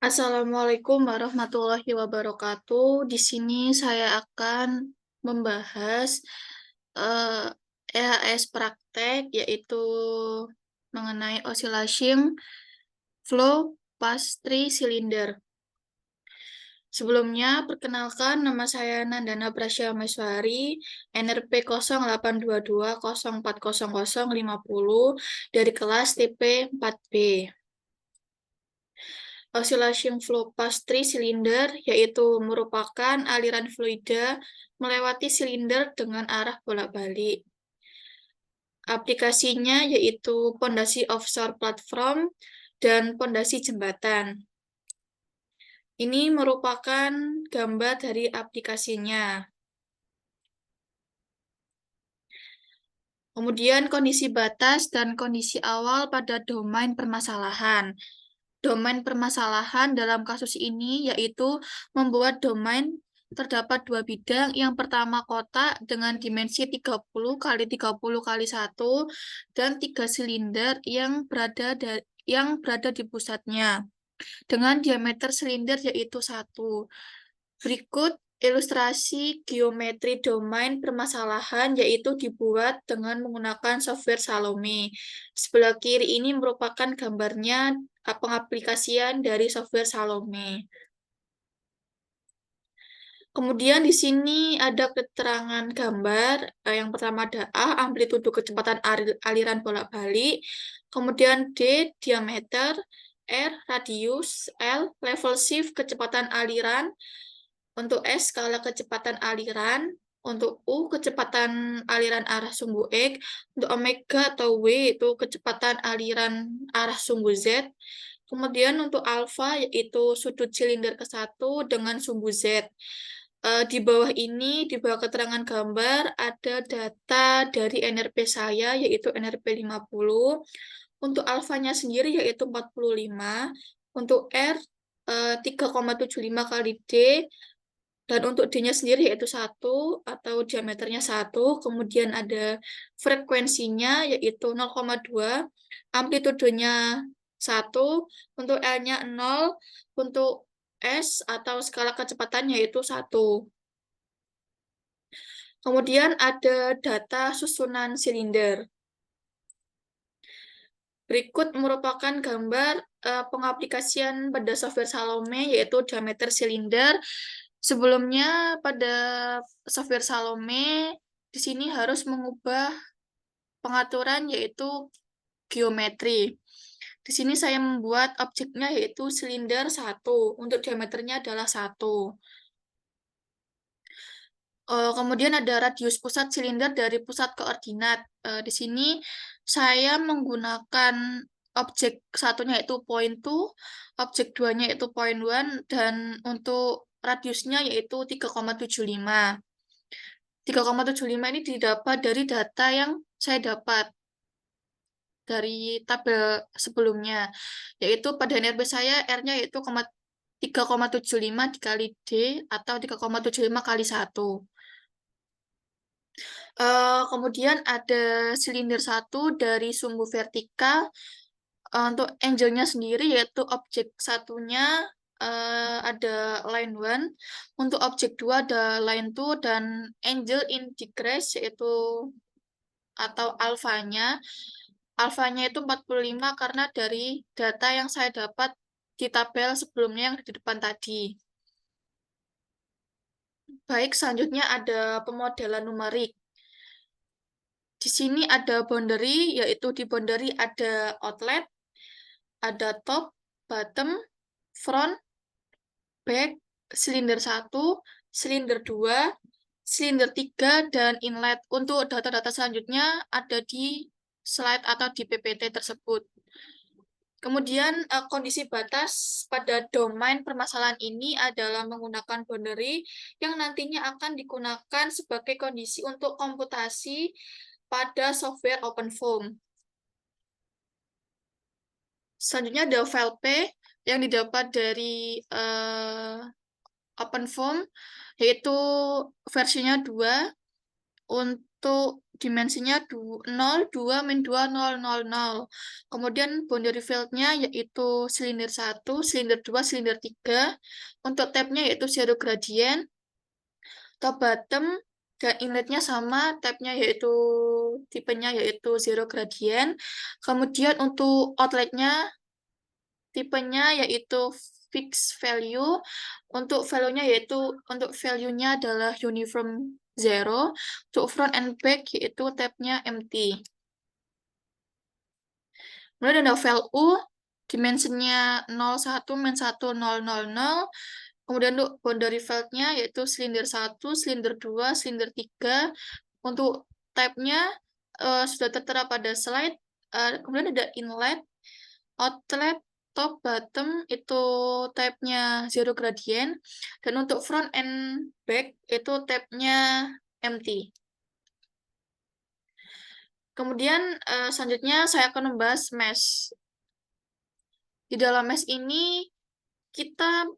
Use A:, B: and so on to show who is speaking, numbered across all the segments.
A: Assalamualaikum warahmatullahi wabarakatuh. Di sini saya akan membahas eh, EHS praktek, yaitu mengenai oscillation flow pastry cylinder. Sebelumnya, perkenalkan nama saya Nandana Prasya Meswari, NRP 0822040050 dari kelas TP 4B. Oscillation flow pastry cylinder yaitu merupakan aliran fluida melewati silinder dengan arah bolak-balik. Aplikasinya yaitu pondasi offshore platform dan pondasi jembatan. Ini merupakan gambar dari aplikasinya. Kemudian kondisi batas dan kondisi awal pada domain permasalahan. Domain permasalahan dalam kasus ini yaitu membuat domain terdapat dua bidang. Yang pertama kotak dengan dimensi 30 kali 30 kali 1 dan 3 silinder yang berada di pusatnya dengan diameter silinder yaitu 1. Berikut ilustrasi geometri domain permasalahan yaitu dibuat dengan menggunakan software Salome. Sebelah kiri ini merupakan gambarnya pengaplikasian dari software Salome. Kemudian di sini ada keterangan gambar. Yang pertama ada A, amplitudo kecepatan aliran bolak-balik. Kemudian D, diameter. R, radius. L, level shift kecepatan aliran. Untuk S, skala kecepatan aliran. Untuk U, kecepatan aliran arah sumbu X. Untuk omega atau W, itu kecepatan aliran arah sumbu Z. Kemudian untuk alfa, yaitu sudut silinder ke-1 dengan sumbu Z. Di bawah ini, di bawah keterangan gambar, ada data dari NRP saya, yaitu NRP 50. Untuk alfanya sendiri, yaitu 45. Untuk R, 3,75 kali D. Dan untuk D-nya sendiri yaitu 1 atau diameternya 1. Kemudian ada frekuensinya yaitu 0,2. Amplitudenya 1. Untuk L-nya 0. Untuk S atau skala kecepatannya yaitu 1. Kemudian ada data susunan silinder. Berikut merupakan gambar pengaplikasian pada software Salome yaitu diameter silinder. Sebelumnya pada software Salome di sini harus mengubah pengaturan yaitu geometri. Di sini saya membuat objeknya yaitu silinder 1. Untuk diameternya adalah 1. Kemudian ada radius pusat silinder dari pusat koordinat. Di sini saya menggunakan objek satunya yaitu point 2, objek 2-nya yaitu point 1, dan untuk radiusnya yaitu 3,75. 3,75 ini didapat dari data yang saya dapat dari tabel sebelumnya, yaitu pada NRB saya R-nya yaitu 3,75 dikali D atau 3,75 kali 1. Kemudian ada silinder 1 dari sumbu vertikal. Untuk angle-nya sendiri yaitu objek satunya ada line 1, untuk objek 2 ada line 2, dan angle in decrease yaitu atau alfanya. Alfanya itu 45 karena dari data yang saya dapat di tabel sebelumnya yang di depan tadi. Baik, selanjutnya ada pemodelan numerik. Di sini ada boundary, yaitu di boundary ada outlet, ada top, bottom, front, back, silinder 1, silinder 2, silinder 3, dan inlet. Untuk data-data selanjutnya ada di slide atau di PPT tersebut. Kemudian kondisi batas pada domain permasalahan ini adalah menggunakan boundary yang nantinya akan digunakan sebagai kondisi untuk komputasi pada software OpenFOAM. Selanjutnya ada file P yang didapat dari OpenFOAM, yaitu versinya 2. Untuk dimensinya 0, 2, min 2, 0, 0, 0. Kemudian boundary field-nya yaitu silinder 1, silinder 2, silinder 3. Untuk tab-nya yaitu zero gradient. Top bottom dan inletnya sama, tab-nya yaitu tipenya yaitu zero gradient. Kemudian untuk outlet-nya tipenya yaitu fixed value. Untuk value-nya yaitu untuk value-nya adalah uniform 0. Untuk front and back yaitu tab-nya empty. Kemudian ada value dimensinya 0, 1, min 1, 0, 0, 0. Kemudian untuk boundary field-nya yaitu silinder 1, silinder 2, silinder 3. Untuk tab-nya sudah tertera pada slide. Kemudian ada inlet, outlet, top, bottom, itu tab-nya zero gradient. Dan untuk front and back, itu tab-nya empty. Kemudian selanjutnya saya akan membahas mesh. Di dalam mesh ini, kita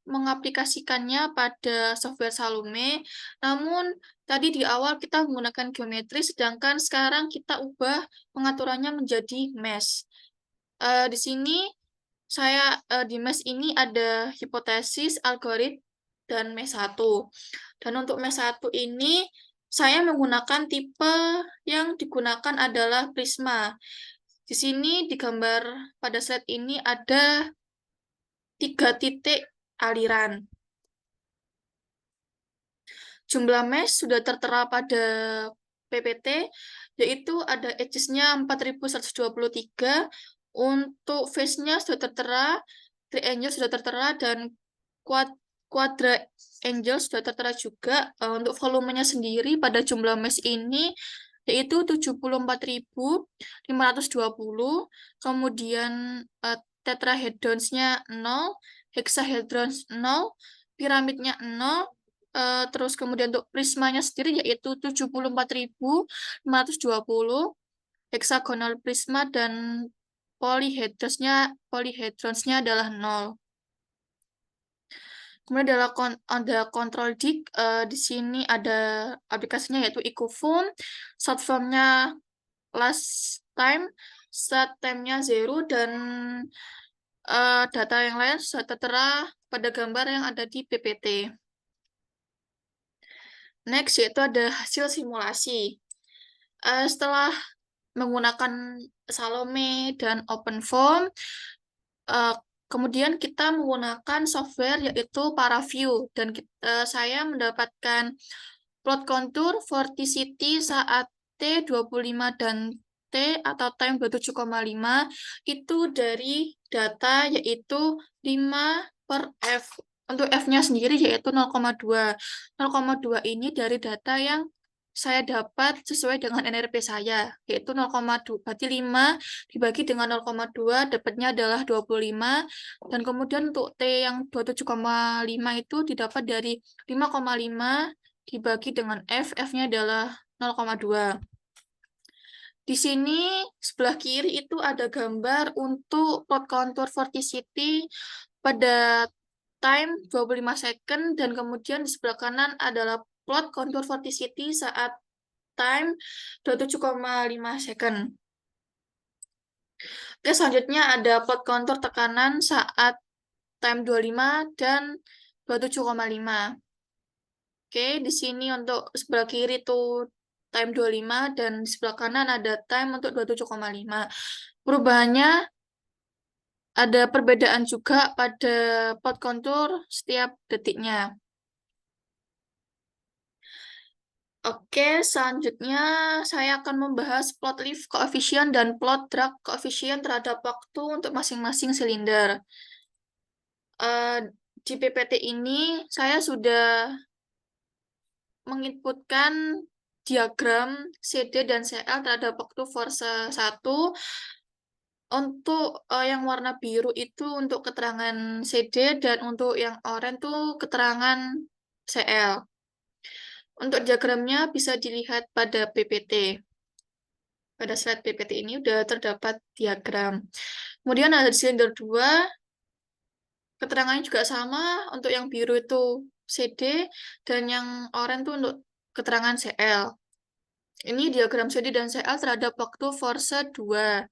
A: mengaplikasikannya pada software Salome, namun tadi di awal kita menggunakan geometri, sedangkan sekarang kita ubah pengaturannya menjadi mesh. Di sini di mesh ini ada hipotesis, algoritma, dan mesh 1. Dan untuk mesh 1 ini saya menggunakan tipe yang digunakan adalah prisma. Di sini di gambar pada slide ini ada 3 titik aliran. Jumlah mesh sudah tertera pada PPT, yaitu ada edges-nya 4123, untuk face-nya sudah tertera, triangle sudah tertera, dan quadrangle sudah tertera juga. Untuk volumenya sendiri pada jumlah mesh ini yaitu 74.520, kemudian tetrahedrons-nya 0, hexahedrons 0, piramidnya 0, terus kemudian untuk prismanya sendiri yaitu 74.520, hexagonal prisma, dan polyhedronsnya adalah 0. Kemudian ada control dig, di sini ada aplikasinya yaitu Ecofoam, short form-nya last time, start time-nya 0, dan data yang lain sudah tertera pada gambar yang ada di PPT. Next, yaitu ada hasil simulasi. Setelah menggunakan Salome dan OpenFOAM, kemudian kita menggunakan software yaitu ParaView, dan saya mendapatkan plot contour vorticity saat T25 dan T atau time 27,5 itu dari data yaitu 5 per F. Untuk F-nya sendiri yaitu 0,2. 0,2 ini dari data yang saya dapat sesuai dengan NRP saya, yaitu 0,2. Berarti 5 dibagi dengan 0,2, dapatnya adalah 25. Dan kemudian untuk T yang 27,5 itu didapat dari 5,5 dibagi dengan F, F-nya adalah 0,2. Di sini sebelah kiri itu ada gambar untuk plot contour vorticity pada time 25 second, dan kemudian di sebelah kanan adalah plot contour vorticity saat time 27,5 second. Oke, selanjutnya ada plot contour tekanan saat time 25 dan 27,5. Oke, di sini untuk sebelah kiri tuh time 25 dan di sebelah kanan ada time untuk 27,5. Perubahannya ada perbedaan juga pada plot contour setiap detiknya. Oke, selanjutnya saya akan membahas plot lift coefficient dan plot drag coefficient terhadap waktu untuk masing-masing silinder. Di PPT ini saya sudah menginputkan diagram CD dan CL terhadap waktu force 1. Untuk yang warna biru itu untuk keterangan CD, dan untuk yang oranye itu keterangan CL. Untuk diagramnya bisa dilihat pada PPT. Pada slide PPT ini sudah terdapat diagram. Kemudian ada silinder 2, keterangannya juga sama. Untuk yang biru itu CD, dan yang oranye itu untuk keterangan CL. Ini diagram CD dan CL terhadap waktu force 2.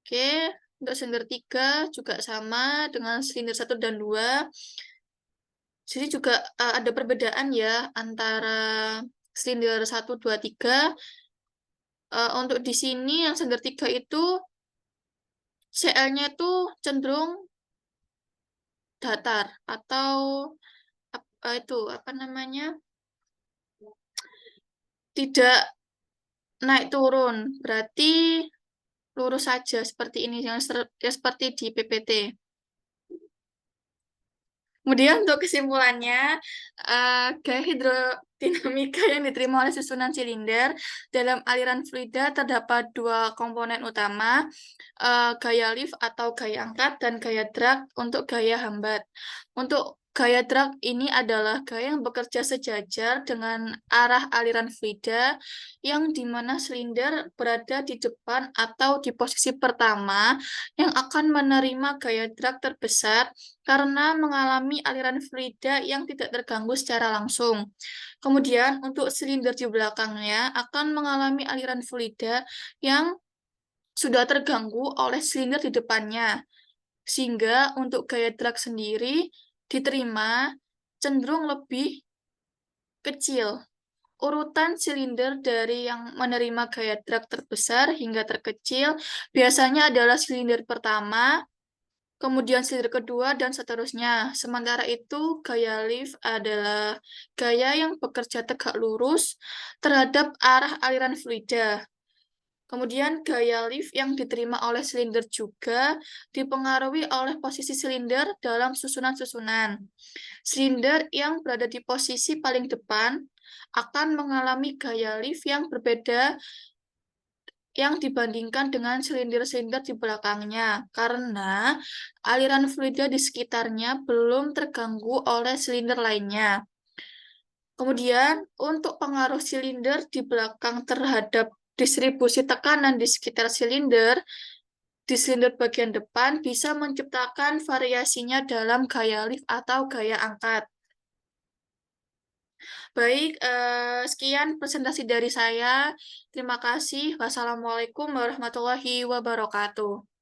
A: Oke, untuk silinder 3 juga sama dengan silinder 1 dan 2. Jadi juga ada perbedaan ya antara silinder 1, 2, 3. Untuk di sini yang silinder 3 itu CL-nya itu cenderung datar atau itu apa namanya? Tidak naik turun. Berarti lurus saja seperti ini yang ya, seperti di PPT. Kemudian untuk kesimpulannya, gaya hidrodinamika yang diterima oleh susunan silinder dalam aliran fluida terdapat dua komponen utama, gaya lift atau gaya angkat dan gaya drag untuk gaya hambat. Untuk gaya drag ini adalah gaya yang bekerja sejajar dengan arah aliran fluida yang di mana silinder berada di depan atau di posisi pertama yang akan menerima gaya drag terbesar karena mengalami aliran fluida yang tidak terganggu secara langsung. Kemudian, untuk silinder di belakangnya akan mengalami aliran fluida yang sudah terganggu oleh silinder di depannya, sehingga untuk gaya drag sendiri diterima cenderung lebih kecil. Urutan silinder dari yang menerima gaya drag terbesar hingga terkecil biasanya adalah silinder pertama, kemudian silinder kedua, dan seterusnya. Sementara itu, gaya lift adalah gaya yang bekerja tegak lurus terhadap arah aliran fluida. Kemudian gaya lift yang diterima oleh silinder juga dipengaruhi oleh posisi silinder dalam susunan-susunan. Silinder yang berada di posisi paling depan akan mengalami gaya lift yang berbeda yang dibandingkan dengan silinder-silinder di belakangnya, karena aliran fluida di sekitarnya belum terganggu oleh silinder lainnya. Kemudian, untuk pengaruh silinder di belakang terhadap distribusi tekanan di sekitar silinder, di silinder bagian depan bisa menciptakan variasinya dalam gaya lift atau gaya angkat. Baik, sekian presentasi dari saya. Terima kasih. Wassalamualaikum warahmatullahi wabarakatuh.